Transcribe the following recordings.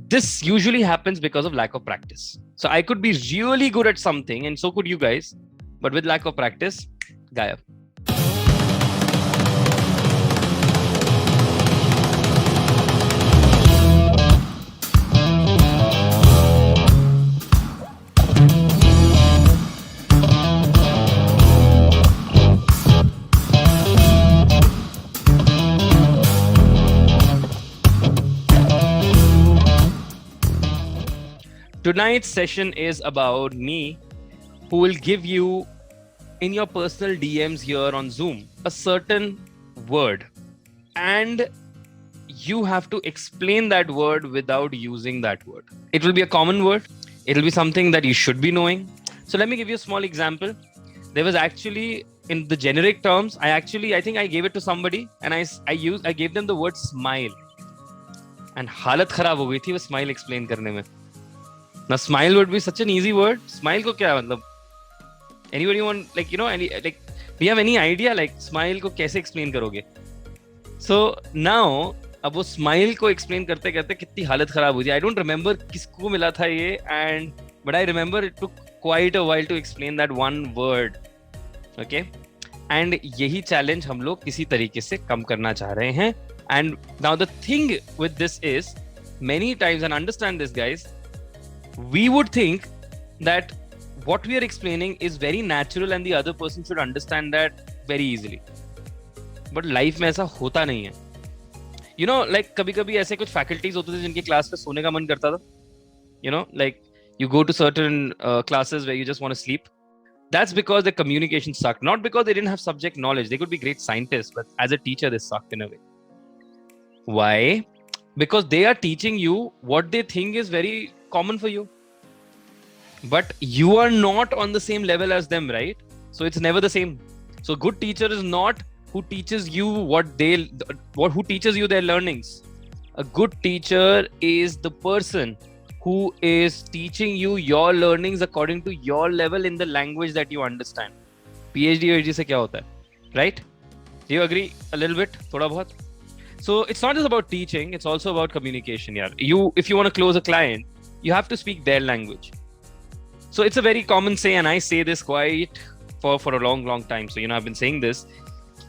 this usually happens because of lack of practice. So I could be really good at something, and so could you guys, but with lack of practice, gayab. Tonight's session is about me, who will give you in your personal DMs here on Zoom a certain word, and you have to explain that word without using that word. It will be a common word. It will be something that you should be knowing. So let me give you a small example. There was actually, in the generic terms, I think I gave it to somebody, and I gave them the word smile, and हालत खराब हो गई थी वो smile explain करने में. Now, smile would be such an easy word. Smile को क्या मतलब? Anybody want, like, you know, do you have any idea, like, smile को कैसे explain करोगे? So now, अब वो smile को explain करते करते कितनी हालत खराब हुई थी. I don't remember किसको मिला था ये, but I remember it took quite a while to explain that one word. Okay? And यही challenge हम लोग किसी तरीके से कम करना चाह रहे हैं. And now the thing with this is, many times, and understand this, guys, we would think that what we are explaining is very natural and the other person should understand that very easily. But life में ऐसा होता नहीं है. You know, like कभी-कभी ऐसे कुछ faculties होते थे जिनकी क्लास में सोने का मन करता था. You know, like you go to certain classes where you just want to sleep. That's because the communication sucked. Not because they didn't have subject knowledge. They could be great scientists, but as a teacher, they sucked in a way. Why? Because they are teaching you what they think is very common for you, but you are not on the same level as them, right? So it's never the same. So good teacher is not who teaches you who teaches you their learnings. A good teacher is the person who is teaching you your learnings according to your level in the language that you understand. PhD से क्या होता है, right? Do you agree a little bit? थोड़ा बहुत. So it's not just about teaching, it's also about communication. Yeah, if you want to close a client, you have to speak their language. So it's a very common say, and I say this quite for a long time. So, you know, I've been saying this.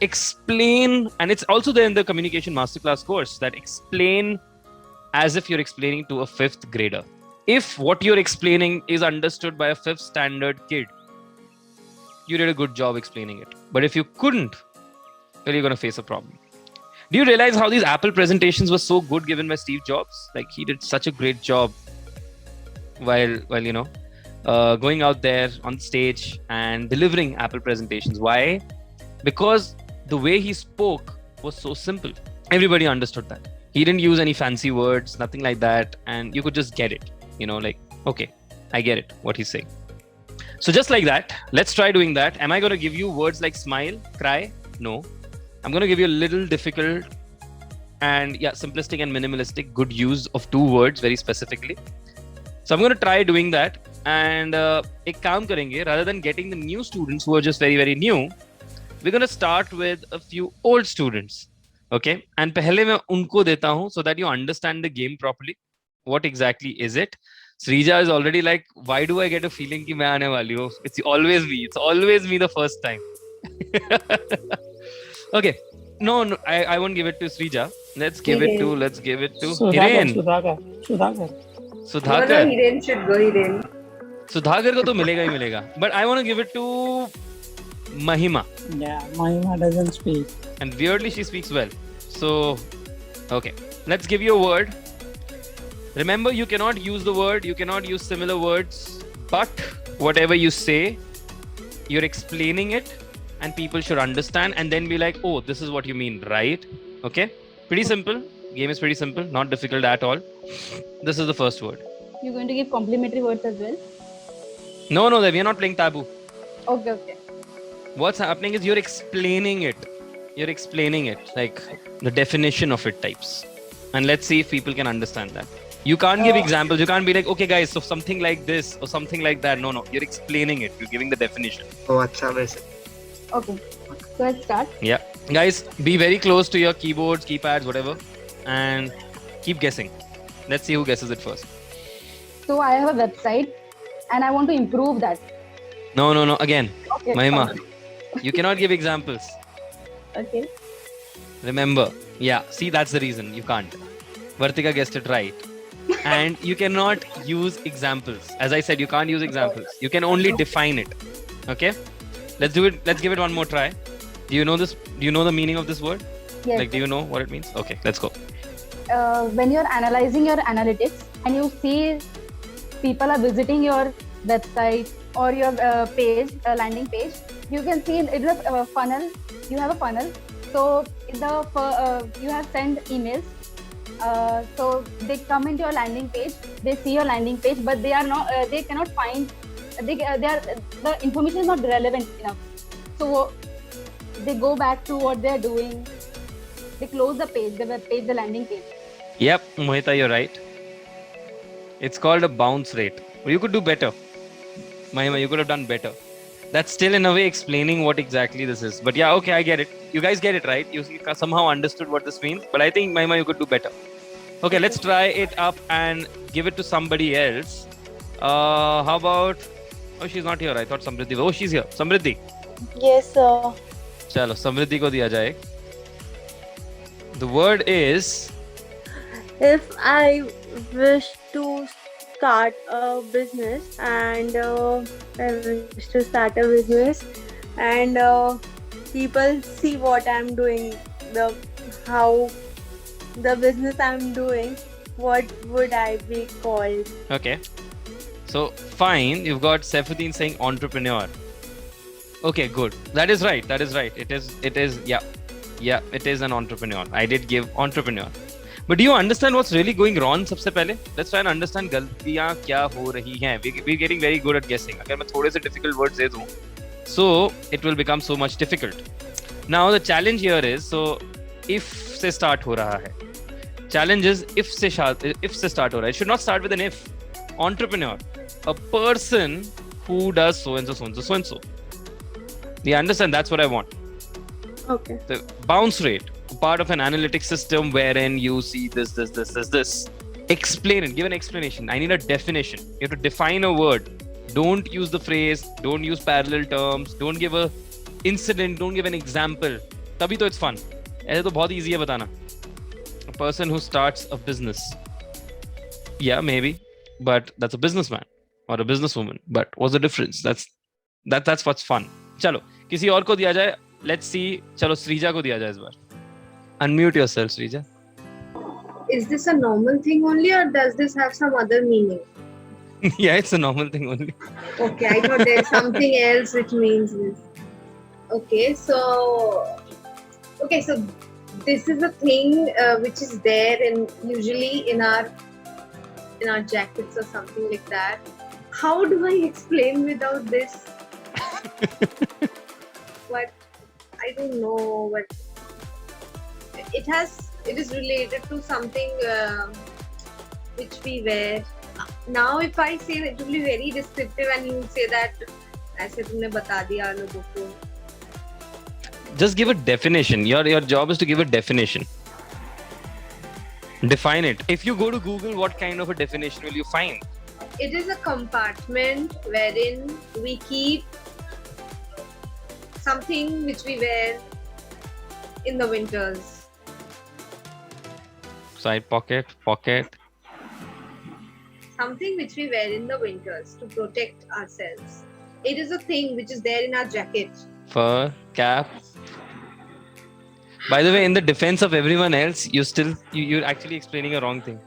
Explain, and it's also there in the communication masterclass course, that explain as if you're explaining to a 5th grader. If what you're explaining is understood by a 5th standard kid, you did a good job explaining it. But if you couldn't, well, you're going to face a problem. Do you realize how these Apple presentations were so good given by Steve Jobs? Like, he did such a great job while you know, going out there on stage and delivering Apple presentations. Why? Because the way he spoke was so simple. Everybody understood that. He didn't use any fancy words, nothing like that. And you could just get it. You know, like, okay, I get it, what he's saying. So just like that, let's try doing that. Am I going to give you words like smile, cry? No. I'm going to give you a little difficult and simplistic and minimalistic good use of 2 words very specifically. So I'm going to try doing that, and ek kaam karenge, rather than getting the new students who are just very, very new, we're going to start with a few old students. Okay? And pehle main unko deta hu so that you understand the game properly. What exactly is it? Srija is already like, why do I get a feeling ki main aane wali hu? It's always me. It's always me the first time. Okay. No, I won't give it to Srija. Let's give it to Hiren. Sudhakar. Hiren should go, Hiren. Sudhakar ko to milega hi milega. But I want to give it to Mahima. Yeah, Mahima doesn't speak. And weirdly, she speaks well. So, okay. Let's give you a word. Remember, you cannot use the word. You cannot use similar words. But whatever you say, you're explaining it. And people should understand and then be like, oh, this is what you mean, right? Okay? Pretty simple. Game is pretty simple. Not difficult at all. This is the first word. You're going to give complimentary words as well? No, we are not playing taboo. Okay. What's happening is you're explaining it. Like the definition of it types. And let's see if people can understand that. You can't give examples. You can't be like, okay, guys, so something like this or something like that. No. You're explaining it. You're giving the definition. Oh, acha वैसे. Okay. So let's start. Yeah. Guys, be very close to your keyboards, keypads, whatever. And keep guessing. Let's see who guesses it first. So I have a website and I want to improve that. No. Again, Okay. Mahima, fine. you cannot give examples. Okay. Remember. Yeah, see, that's the reason you can't. Vartika guessed it right. And you cannot use examples. As I said, you can't use examples. You can only define it. Okay? Let's do it. Let's give it one more try. Do you know this? Do you know the meaning of this word? Yes. Like, do you know what it means? Okay, let's go. When you're analyzing your analytics and you see people are visiting your website or your page, landing page, you can see it's a funnel. You have a funnel. So you have sent emails. So they come into your landing page. They see your landing page, but they are not. They cannot find. The information is not relevant enough. So they go back to what they are doing. They close the page, the web page, the landing page. Yep, Mohita, you're right. It's called a bounce rate. You could do better. Mahima, you could have done better. That's still in a way explaining what exactly this is. But yeah, okay, I get it. You guys get it, right? You somehow understood what this means. But I think, Mahima, you could do better. Okay, let's try it up and give it to somebody else. How about... Oh, she's not here. I thought Samriddhi... Oh, she's here. Samriddhi. Yes, sir. Chalo, Samriddhi ko diya jaye. The word is... If I wish to start a business and people see what I'm doing, how the business I'm doing, what would I be called? Okay. So, fine. You've got Saifuddin saying entrepreneur. Okay, good. That is right. It is, yeah. Yeah, it is an entrepreneur. I did give entrepreneur. But do you understand what's really going wrong? सबसे पहले, let's try and understand गलतियाँ क्या हो रही हैं. We're getting very good at guessing. अगर मैं थोड़े से difficult words दे दूँ, so it will become so much difficult. Now the challenge here is, so if से start हो रहा है. Challenge is if से start हो रहा है. It should not start with an if. Entrepreneur, a person who does so and so, so and so, so and so. Do you understand? That's what I want. Okay. The bounce rate, part of an analytic system wherein you see this. Explain it. Give an explanation. I need a definition. You have to define a word. Don't use the phrase. Don't use parallel terms. Don't give a incident. Don't give an example. तभी तो it's fun. ऐसे तो बहुत easy है बताना. A person who starts a business. Yeah, maybe. But that's a businessman or a businesswoman. But what's the difference? That's what's fun. चलो किसी और को दिया जाए. Let's see. चलो श्रीजा को दिया जाए इस बार. Unmute yourself, Srija. Is this a normal thing only, or does this have some other meaning? Yeah, it's a normal thing only. Okay, I thought there's something else which means this. Okay, so this is a thing which is there usually in our jackets or something like that. How do I explain without this? But I don't know. But it is related to something which we wear. Now, if I say it will be very descriptive, and you say that ऐसे तुमने बता दिया लोगों को. Just give a definition. Your job is to give a definition. Define it. If you go to Google, what kind of a definition will you find? It is a compartment wherein we keep something which we wear in the winters. Side pocket. Something which we wear in the winters to protect ourselves. It is a thing which is there in our jacket. Fur, cap. By the way, in the defense of everyone else, you're actually explaining a wrong thing.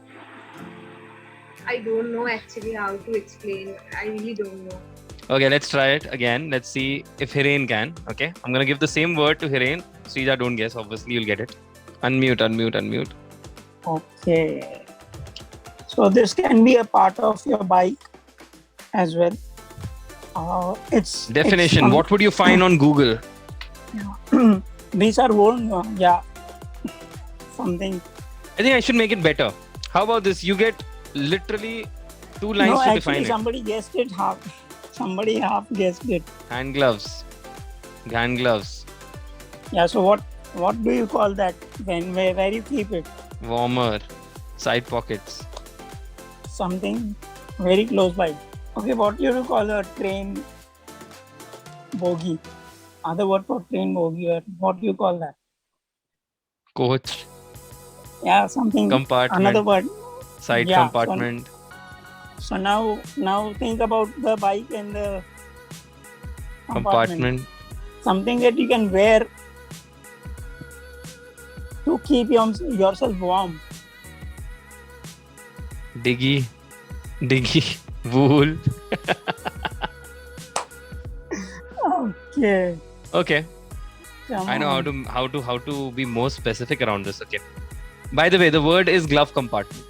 I don't know actually how to explain. I really don't know. Okay, let's try it again. Let's see if Hiren can. Okay, I'm gonna give the same word to Hiren. Srija, don't guess. Obviously, you'll get it. Unmute. Okay. So this can be a part of your bike as well. It's Definition. What would you find on Google? These are worn. Something. I think I should make it better. How about this? You get literally 2 lines No, to actually, define it. somebody guessed it half. Somebody half guessed it. Hand gloves. Yeah. So what do you call that when where you keep it? Warmer. Side pockets. something very close by. Okay, what do you call a train bogie? Other word for train bogie, or what do you call that? Coach, Yeah, something. compartment, Another word. side Yeah, compartment. So now think about the bike and the compartment. Something that you can wear to keep yourself warm. Diggy, wool. Okay. Okay, Come I know on. how to be more specific around this. Okay. By the way, the word is glove compartment.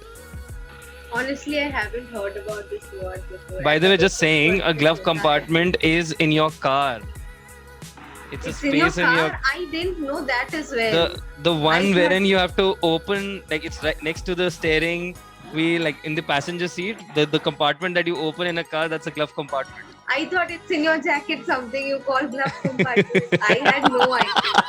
Honestly, I haven't heard about this word before. By the way, just saying, a glove Yeah. compartment is in your car. It's a It's in your space car. I didn't know that as well. the one thought- wherein you have to open, like it's right next to the steering wheel, like in the passenger seat. The compartment that you open in a car, that's a glove compartment. I thought it's in your jacket, something you call glove compartment. I had no idea.